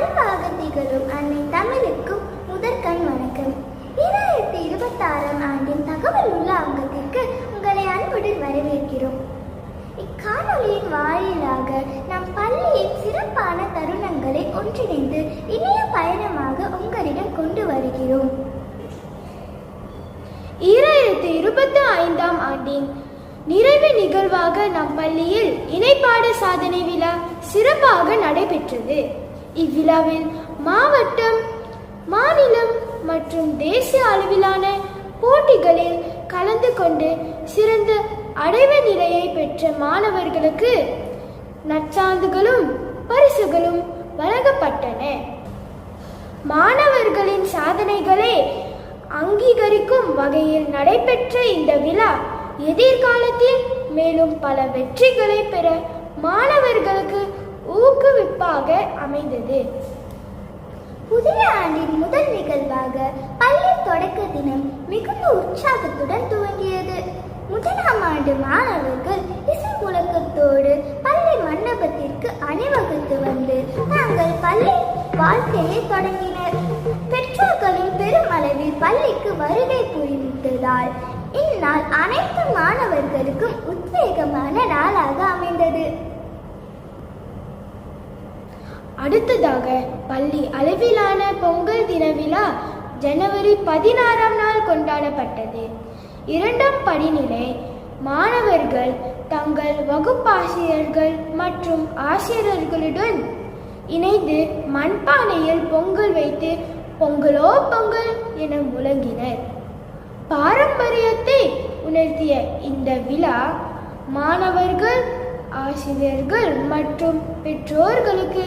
மறைவாக திகழும் அன்னை தமிழுக்கும் முதற்கண் வணக்கம். 2026ஆம் ஆண்டின் தகவல் உள்ள அங்கத்திற்கு உங்களை அன்புடன் வரவேற்கிறோம். இக்காணொலியின் வாயிலாக நம் பள்ளியின் சிறப்பான தருணங்களை ஒன்றிணைந்து இணைய பயணமாக உங்களிடம் கொண்டு வருகிறோம். 2025ஆம் ஆண்டின் நிறைவு நிகழ்வாக நம் பள்ளியில் இணைப்பாட சாதனை விழா சிறப்பாக நடைபெற்றது. இவ்விழாவில் மாவட்டம், மாநிலம் மற்றும் தேசிய அளவிலான போட்டிகளில் கலந்து கொண்டு சிறந்த அடைவு நிலையை பெற்ற மாணவர்களுக்கு நற்சான்றுகளும் பரிசுகளும் வழங்கப்பட்டன. மாணவர்களின் சாதனைகளை அங்கீகரிக்கும் வகையில் நடைபெற்ற இந்த விழா எதிர்காலத்தில் மேலும் பல வெற்றிகளை பெற மாணவர்களுக்கு ஊக்குவிப்பாக அமைந்தது. புதிய ஆண்டின் முதல் நிகழ்வாக பள்ளி தொடக்க தினம் மிகுந்த உற்சாகத்துடன் துவங்கியது. முதலாம் ஆண்டு மாணவர்கள் இசை முழக்கத்தோடு பள்ளி மண்டபத்திற்கு அணிவகுத்து வந்து தங்கள் பள்ளி வாழ்க்கையை தொடங்கினர். பெற்றோர்களின் பெருமளவில் பள்ளிக்கு வருகை புரிந்ததால் இந்நாள் அனைத்து மாணவர்களுக்கும் உத்வேகமான நாளாக அமைந்தது. அடுத்ததாக பள்ளி அளவிலான பொங்கல் தின விழா ஜனவரி 16ஆம் நாள் கொண்டாடப்பட்டது. 2ஆம் படிநிலை மாணவர்கள் தங்கள் வகுப்பாசிரியர்கள் மற்றும் ஆசிரியர்களுடன் இணைந்து மண்பானையில் பொங்கல் வைத்து பொங்கலோ பொங்கல் என முழங்கினர். பாரம்பரியத்தை உணர்த்திய இந்த விழா மாணவர்கள், ஆசிரியர்கள் மற்றும் பெற்றோர்களுக்கு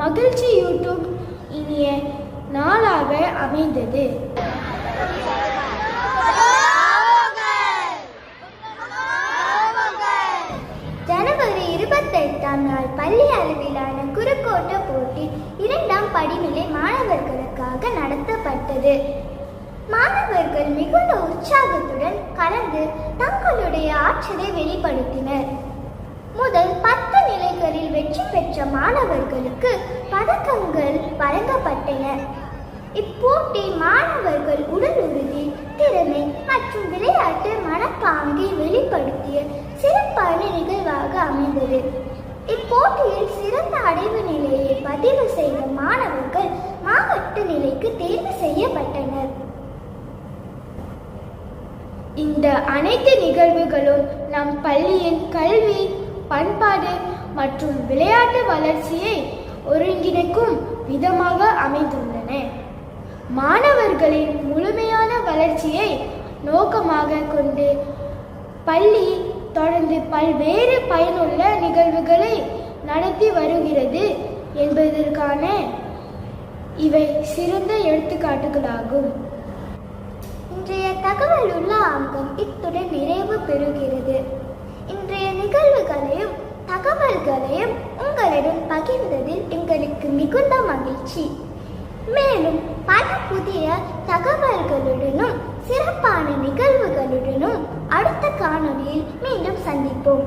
மகிழ்ச்சியூட்டும் இனிய நாளாக அமைந்தது. ஜனவரி 28ஆம் நாள் பள்ளி அளவிலான குறுக்கோட்ட போட்டி 2ஆம் படிநிலை மாணவர்களுக்காக நடத்தப்பட்டது. மாணவர்கள் மிகுந்த உற்சாகத்துடன் கலந்து தங்களுடைய ஆற்றலை வெளிப்படுத்தினர். முதல் 10 நிலைகளில் வெற்றி பெற்ற மாணவர்களுக்கு பதக்கங்கள் வழங்கப்பட்டன. இப்போட்டி மாணவர்கள் உடல் உறுதி, திறமை மற்றும் விளையாட்டு மனப்பாங்கை வெளிப்படுத்திய சிறப்பான நிகழ்வாக அமைந்தது. இப்போட்டியில் சிறந்த அடைவு நிலையை பதிவு செய்த மாணவர்கள் மாவட்ட நிலைக்கு தேர்வு செய்யப்பட்டனர். இந்த அனைத்து நிகழ்வுகளும் நம் பள்ளியின் கல்வி, பண்பாடு மற்றும் விளையாட்டு வளர்ச்சியை ஒருங்கிணைக்கும் விதமாக அமைந்துள்ளன. மாணவர்களின் முழுமையான வளர்ச்சியை நோக்கமாக கொண்டு பள்ளி தொடர்ந்து பல்வேறு பயனுள்ள நிகழ்வுகளை நடத்தி வருகிறது என்பதற்கான இவை சிறந்த எடுத்துக்காட்டுகளாகும். இன்றைய தகவல் உள்ள அங்கம் இத்துடன் நிறைவு பெறுகிறது. இன்றைய நிகழ்வுகளையும் தகவல்களையும் உங்களிடம் பகிர்ந்ததில் எங்களுக்கு மிகுந்த மகிழ்ச்சி. மேலும் பல புதிய தகவல்களுடனும் சிறப்பான நிகழ்வுகளுடனும் அடுத்த காணொலியில் மீண்டும் சந்திப்போம்.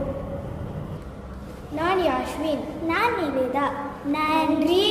நான் யாஸ்மின். நான் நிவேதா. நன்றி.